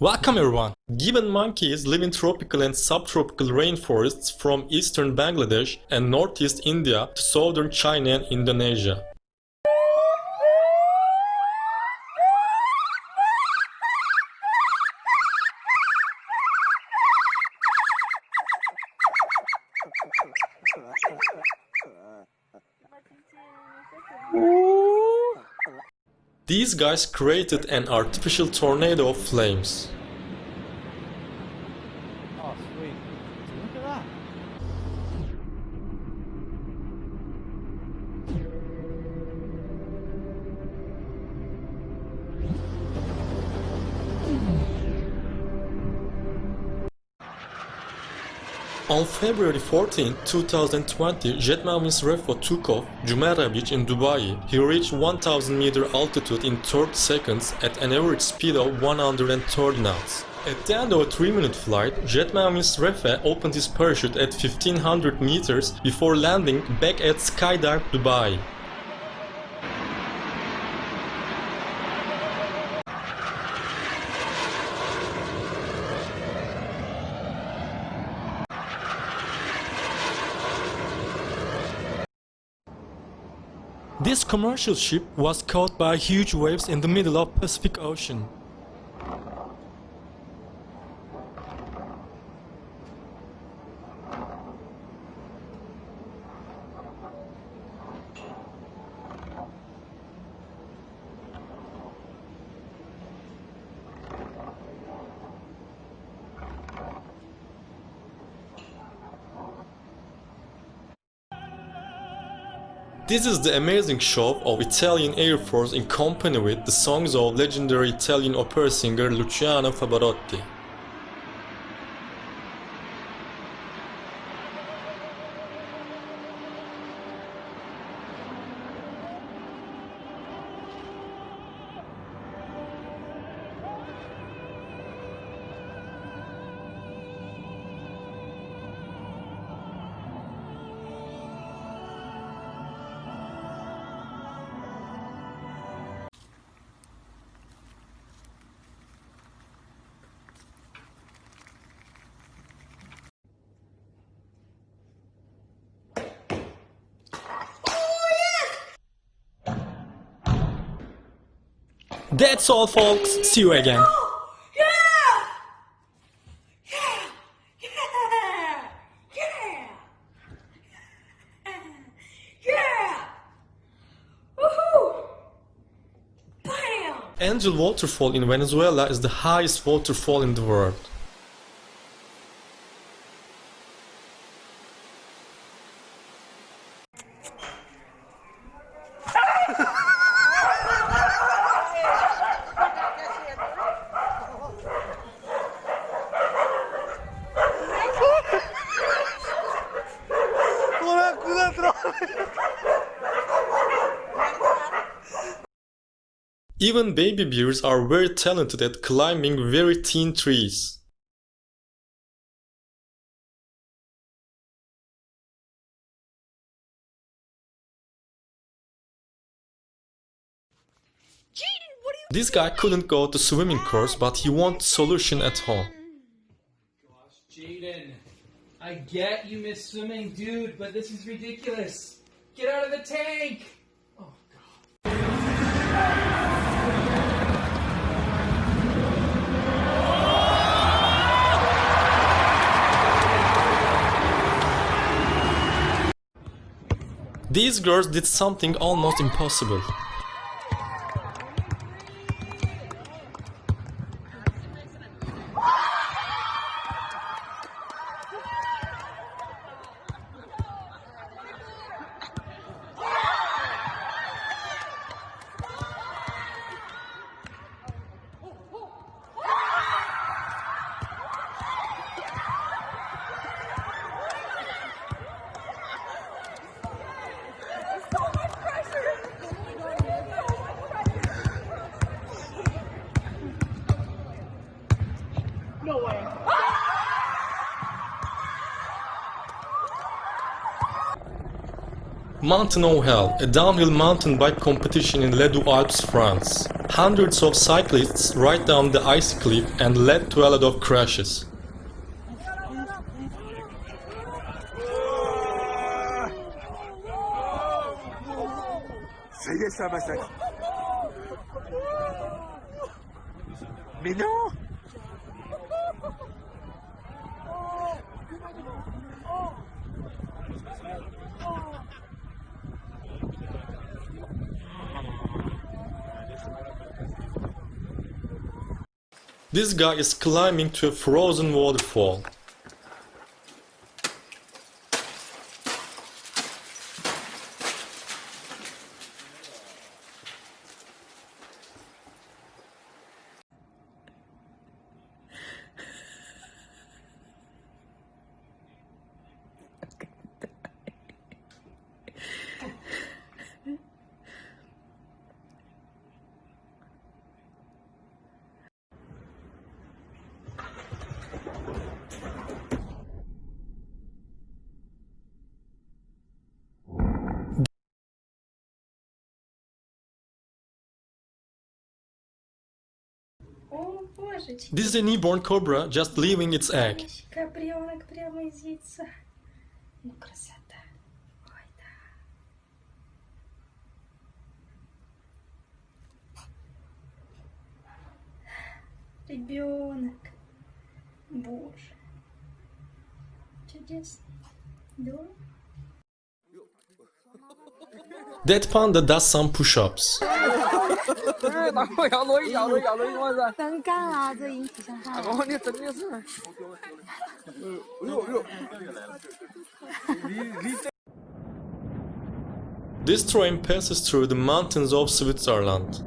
Welcome everyone! Gibbon monkeys live in tropical and subtropical rainforests from eastern Bangladesh and northeast India to southern China and Indonesia. These guys created an artificial tornado of flames. Oh, sweet. Look at that. On February 14, 2020, jet Melvin's Refo took off Jumeirah Beach in Dubai. He reached 1000 meter altitude in 30 seconds at an average speed of 130 knots. At the end of a 3-minute flight, jet Melvin's Refo opened his parachute at 1500 meters before landing back at Skydive Dubai. This commercial ship was caught by huge waves in the middle of Pacific Ocean. This is the amazing show of Italian Air Force in company with the songs of legendary Italian opera singer Luciano Pavarotti. That's all folks, see you again. Angel Waterfall in Venezuela is the highest waterfall in the world. Even baby bears are very talented at climbing very thin trees. This guy couldn't go to swimming course, but he wanted solution at home. Gosh, Jaden, I get you miss swimming, dude, but this is ridiculous. Get out of the tank! Oh, God. These girls did something almost impossible. No way. Mountain of Hell, a downhill mountain bike competition in Les Deux Alpes, France. Hundreds of cyclists ride down the icy cliff and led to a lot of crashes. Ça y est, c'est un massacre. Mais non! This guy is climbing to a frozen waterfall. О, божечки. This is a newborn cobra just leaving its egg. Капрёнок прямо из яйца. Ну, красота. Ой, да. Ребенок. Боже. Чудесно. Да? That panda does some push-ups. 能干啊，这引体向上。哦，你真的是。This train passes through the mountains of Switzerland.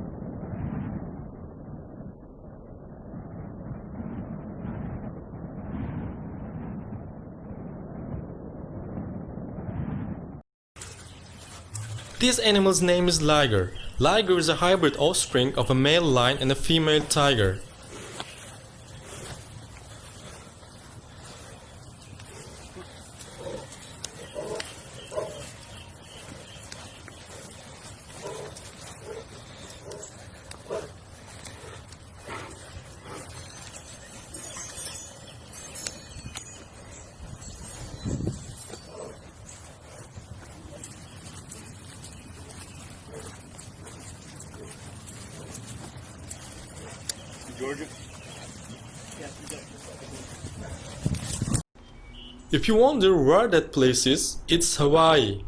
This animal's name is liger. Liger is a hybrid offspring of a male lion and a female tiger. If you wonder where that place is, it's Hawaii.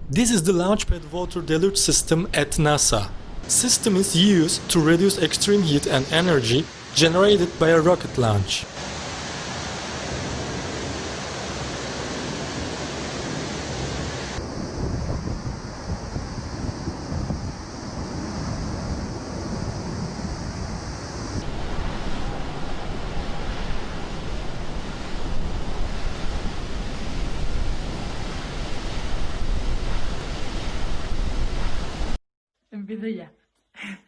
This is the Launchpad water deluge system at NASA. System is used to reduce extreme heat and energy generated by a rocket launch. Empiezo ya.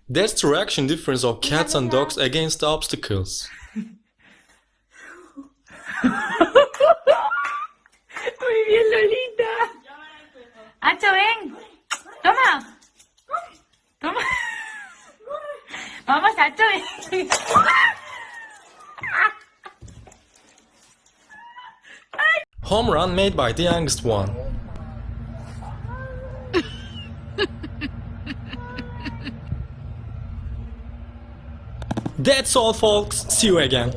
That's the reaction difference of cats and dogs against obstacles. Muy bien, Lolita. Hacho, ven. Toma. Toma. Vamos, Hacho, ven. Home run made by the youngest one. That's all, folks. See you again.